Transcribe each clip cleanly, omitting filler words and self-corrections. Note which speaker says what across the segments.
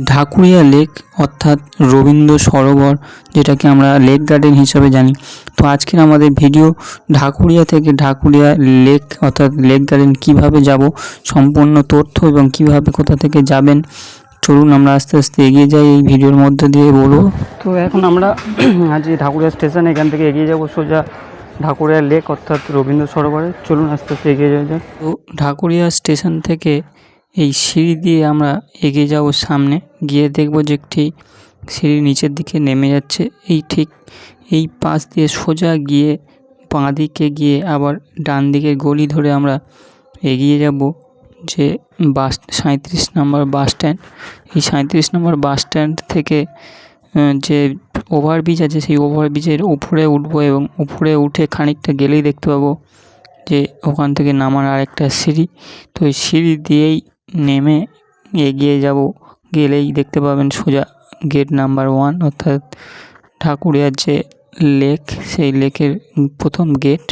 Speaker 1: Dhakuria lake অর্থাৎ রবীন্দ্র সরোবর, যেটাকে আমরা লেক গার্ডেন হিসাবে জানি। তো আজকের আমাদের ভিডিও ঢাকুরিয়া থেকে ঢাকুরিয়া লেক অর্থাৎ লেক গার্ডেন কিভাবে যাব, সম্পূর্ণ তথ্য এবং কিভাবে কোথা থেকে যাবেন। চলুন আমরা আস্তে আস্তে এগিয়ে যাই, এই ভিডিওর মধ্যে দিয়ে বলবো। তো এখন আমরা আজ ঢাকুরিয়া স্টেশন, এখান থেকে এগিয়ে যাব সোজা ঢাকুরিয়া লেক অর্থাৎ রবীন্দ্র সরোবরে। চলুন আস্তে আস্তে এগিয়ে যাওয়া যাক। তো ঢাকুরিয়া স্টেশন থেকে এই সিঁড়ি দিয়ে আমরা এগিয়ে যাব, সামনে গিয়ে দেখব যে একটি সিঁড়ি নিচের দিকে নেমে যাচ্ছে। এই পাশ দিয়ে সোজা গিয়ে বাঁ দিকে গিয়ে আবার ডান দিকের গলি ধরে আমরা এগিয়ে যাব যে 37 নম্বর বাস স্ট্যান্ড। এই 37 নম্বর বাস স্ট্যান্ড থেকে যে ওভারব্রিজ আছে, সেই ওভারব্রিজের উপরে উঠবো এবং উপরে উঠে খানিকটা গেলেই দেখতে পাবো যে ওখান থেকে নামার আরেকটা সিঁড়ি। তো এই সিঁড়ি দিয়েই নেমে এগিয়ে যাব, গেলেই দেখতে পাবেন সোজা গেট নাম্বার 1 অর্থাৎ ঢাকুরিয়ার যে লেক, সেই লেকের প্রথম গেট।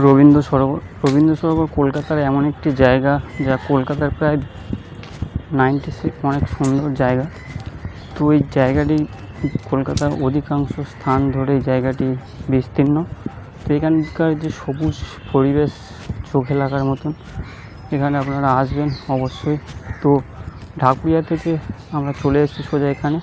Speaker 1: রবীন্দ্র সরোবর কলকাতার এমন একটি জায়গা যা কলকাতার প্রায় 96 অনেক সুন্দর জায়গা। তো এই জায়গাটি কলকাতার অধিকাংশ স্থান ধরে এই জায়গাটি বিস্তীর্ণ। তো এখানকার যে সবুজ পরিবেশ চোখে লাগার মতন, এখানে আপনারা আসবেন অবশ্যই। তো ঢাকুরিয়া থেকে আমরা চলে এসেছি সোজা এখানে।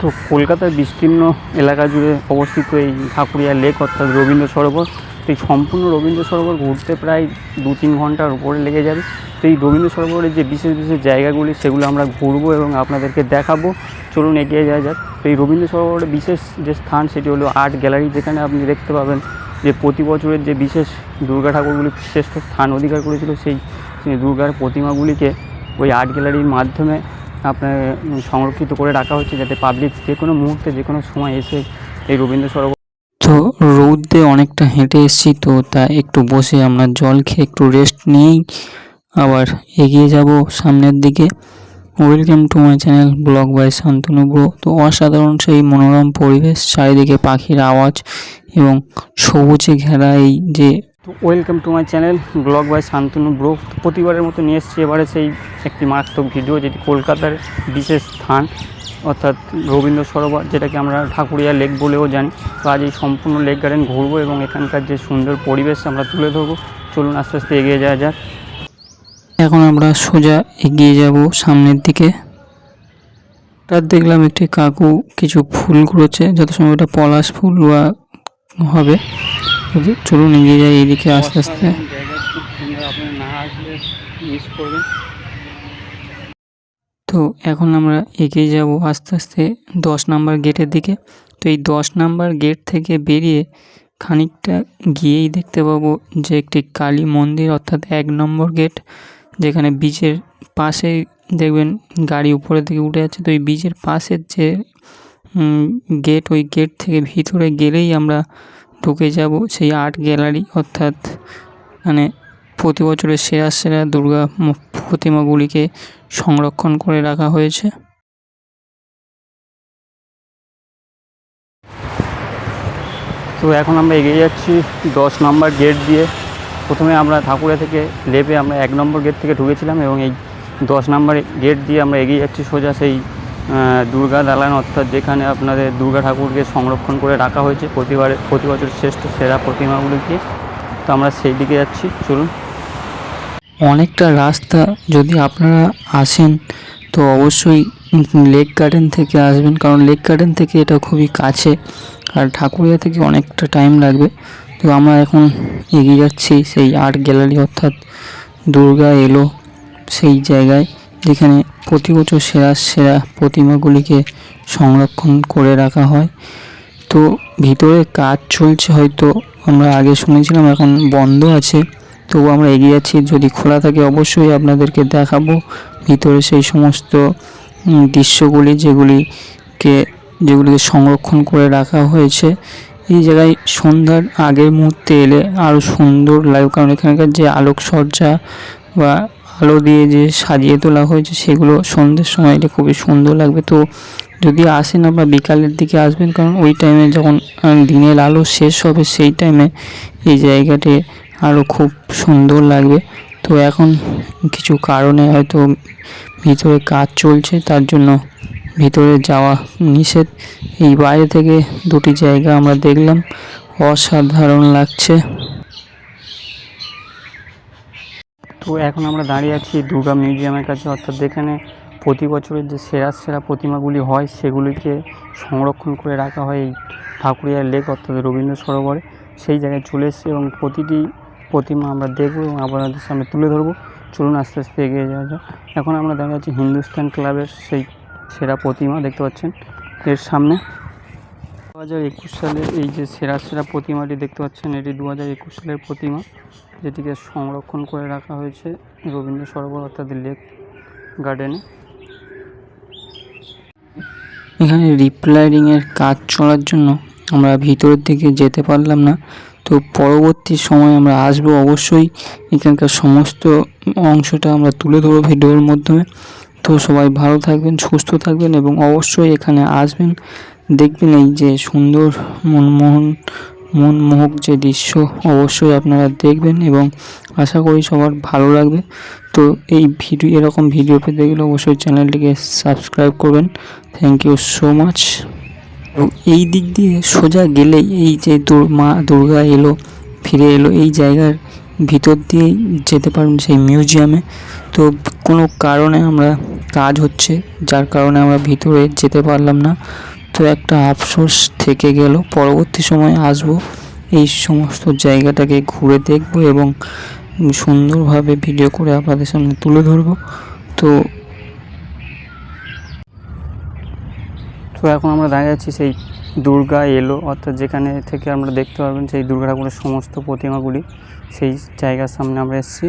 Speaker 1: তো কলকাতার বিস্তীর্ণ এলাকা জুড়ে অবস্থিত এই ঢাকুরিয়া লেক অর্থাৎ রবীন্দ্র সরোবর। তো এই সম্পূর্ণ রবীন্দ্র সরোবর ঘুরতে প্রায় 2-3 ঘন্টার উপরে লেগে যাবে। তো এই রবীন্দ্র সরোবরের যে বিশেষ বিশেষ জায়গাগুলি, সেগুলো আমরা ঘুরবো এবং আপনাদেরকে দেখাবো। চলুন এগিয়ে যাওয়া যাক। তো এই রবীন্দ্র সরোবরের বিশেষ যে স্থান, সেটি হলো আর্ট গ্যালারি, যেখানে আপনি দেখতে পাবেন যে প্রতি বছরের যে বিশেষ দুর্গা ঠাকুরগুলি শ্রেষ্ঠ স্থান অধিকার করেছিল, সেই দুর্গার প্রতিমাগুলিকে ওই আর্ট গ্যালারির মাধ্যমে আপনার সংরক্ষিত করে রাখা হচ্ছে, যাতে পাবলিক যে কোনো মুহূর্তে যে কোনো সময় এসে এই রবীন্দ্র সরোবর। তো রৌদ্রে অনেকটা হেঁটে এসেছি, তো তা একটু বসে আমরা জল খেয়ে একটু রেস্ট নিয়েই আবার এগিয়ে যাব সামনের দিকে। Welcome to my channel blog by Shantanu bro. তো অসাধারণ সেই মনোরম পরিবেশ, চারিদিকে পাখির আওয়াজ এবং সবুজে ঘেরা এই যে। তো welcome to my channel blog by Shantanu bro. প্রতিবারের মতো নিয়ে এসেছি এবারে সেই একটি মারাত্মক ভিডিও, যেটি কলকাতার বিশেষ স্থান অর্থাৎ রবীন্দ্র সরোবর, যেটাকে আমরা ঢাকুরিয়া লেক বলেও জানি। তো আজ এই সম্পূর্ণ লেক গার্ডেন ঘুরবো এবং এখানকার যে সুন্দর পরিবেশ আমরা তুলে ধরবো। চলুন আস্তে আস্তে এগিয়ে যাওয়া যাক। এখন আমরা সোজা এগিয়ে যাব সামনের দিকে। তার দেখলাম একটি কাকু কিছু ফুল কুড়োচ্ছে, যত সময় ওটা পলাশ ফুল বা হবে। চলুন এগিয়ে যাই এইদিকে আস্তে আস্তে। তো এখন আমরা এগিয়ে যাব আস্তে আস্তে 10 নম্বর গেটের দিকে। তো এই 10 নম্বর গেট থেকে বেরিয়ে খানিকটা গিয়েই দেখতে পাবো যে একটি কালী মন্দির অর্থাৎ 1 নম্বর গেট, যেখানে বিচের পাশে দেখবেন গাড়ি উপরের দিকে উঠে যাচ্ছে। তো এই বিচের পাশের যে গেট, ওই গেট থেকে ভিতরে গেলেই আমরা ঢুকে যাব সেই আর্ট গ্যালারি, অর্থাৎ মানে প্রতি বছরের সেরা সেরা দুর্গা প্রতিমাগুলিকে সংরক্ষণ করে রাখা হয়েছে। তো এখন আমরা এগিয়ে যাচ্ছি 10 নম্বর গেট দিয়ে। প্রথমে আমরা ঢাকুরিয়া থেকে লেপে আমরা 1 নম্বর গেট থেকে ঢুকেছিলাম এবং এই 10 নম্বর গেট দিয়ে আমরা এগিয়ে যাচ্ছি সোজা সেই দুর্গা দালান, অর্থাৎ যেখানে আপনাদের দুর্গা ঠাকুরকে সংরক্ষণ করে রাখা হয়েছে প্রতি বছর শ্রেষ্ঠ সেরা প্রতিমাগুলিকে। তো আমরা সেই দিকে যাচ্ছি, চলুন। অনেকটা রাস্তা, যদি আপনারা আসেন তো অবশ্যই লেক গার্ডেন থেকে আসবেন, কারণ লেক গার্ডেন থেকে এটা খুবই কাছে আর ঢাকুরিয়া থেকে অনেকটা টাইম লাগবে। তো আমরা এখন এগিয়ে যাচ্ছি সেই আর্ট গ্যালারি অর্থাৎ দুর্গা এলো সেই জায়গায়, যেখানে প্রতি বছর সেরা সেরা প্রতিমাগুলিকে সংরক্ষণ করে রাখা হয়। তো ভিতরে কাজ চলছে, হয়তো আমরা আগে শুনেছিলাম, এখন বন্ধ আছে। তবু আমরা এগিয়ে যাচ্ছি, যদি খোলা থাকে অবশ্যই আপনাদেরকে দেখাবো ভিতরে সেই সমস্ত দৃশ্যগুলি, যেগুলিকে যেগুলিকে সংরক্ষণ করে রাখা হয়েছে। এই জায়গায় সন্ধ্যার আগের মুহূর্তে এলে আরও সুন্দর লাগবে, কারণ এখানকার যে আলোকসজ্জা বা আলো দিয়ে যে সাজিয়ে তোলা হয়েছে সেগুলো সন্ধ্যের সময় এটা খুবই সুন্দর লাগবে। তো যদি আসেন আপনারা বিকালের দিকে আসবেন, কারণ ওই টাইমে যখন দিনের আলো শেষ হবে সেই টাইমে এই জায়গাটি আরও খুব সুন্দর লাগবে। তো এখন কিছু কারণে হয়তো ভিতরে কাজ চলছে, তার জন্য ভিতরে যাওয়া নিষেধ। এই বাইরে থেকে দুটি জায়গা আমরা দেখলাম, অসাধারণ লাগছে। তো এখন আমরা দাঁড়িয়ে আছি দুর্গা মিউজিয়ামের কাছে, অর্থাৎ যেখানে প্রতি বছরের যে সেরা সেরা প্রতিমাগুলি হয় সেগুলিকে সংরক্ষণ করে রাখা হয় এই ঠাকুরিয়া লেক অর্থাৎ রবীন্দ্র সরোবরে। সেই জায়গায় চলে এসেছে এবং প্রতিটি প্রতিমা আমরা দেখব এবং আপনাদের সামনে তুলে ধরবো। চলুন আস্তে আস্তে এগিয়ে যাওয়া যাক। এখন আমরা দাঁড়িয়ে আছি হিন্দুস্তান ক্লাবের সেই সেরা প্রতিমা, দেখতে পাচ্ছেন এর সামনে। 2021 সালে এই যে সেরা সেরা প্রতিমাটি দেখতে পাচ্ছেন, এটি 2021 সালের প্রতিমা, যেটিকে সংরক্ষণ করে রাখা হয়েছে রবীন্দ্র সরোবর অর্থাৎ লেক গার্ডেনে। এখানে রিপ্লাইডিংয়ের কাজ চলার জন্য আমরা ভিতরের দিকে যেতে পারলাম না। তো পরবর্তী সময় আমরা আসবো, অবশ্যই এখানকার সমস্ত অংশটা আমরা তুলে ধরবো ভিডিওর মাধ্যমে। তো সবাই ভালো থাকবেন, সুস্থ থাকবেন এবং অবশ্যই এখানে আসবেন, দেখবেন এই যে সুন্দর মনমোহক যে দৃশ্য অবশ্যই আপনারা দেখবেন এবং আশা করি সবার ভালো লাগবে। তো এই ভিডিও এরকম ভিডিও পেতে গেলে অবশ্যই চ্যানেলটিকে সাবস্ক্রাইব করবেন। Thank you so much. এবং এই দিক দিয়ে সোজা গেলেই এই যে মা দুর্গা ফিরে এলো, এই জায়গার ভিতর দিয়েই যেতে পারবেন সেই মিউজিয়ামে। তো কোনো কারণে আমরা কাজ হচ্ছে, যার কারণে আমরা ভিতরে যেতে পারলাম না। তো একটা আফসোস থেকে গেল, পরবর্তী সময় আসবো, এই সমস্ত জায়গাটাকে ঘুরে দেখব এবং সুন্দরভাবে ভিডিও করে আপনাদের সামনে তুলে ধরবো। তো এখন আমরা দাঁড়িয়ে আছি সেই দুর্গা অর্থাৎ যেখানে থেকে আমরা দেখতে পারবেন সেই দুর্গা ঠাকুরের সমস্ত প্রতিমাগুলি, সেই জায়গার সামনে আমরা এসেছি।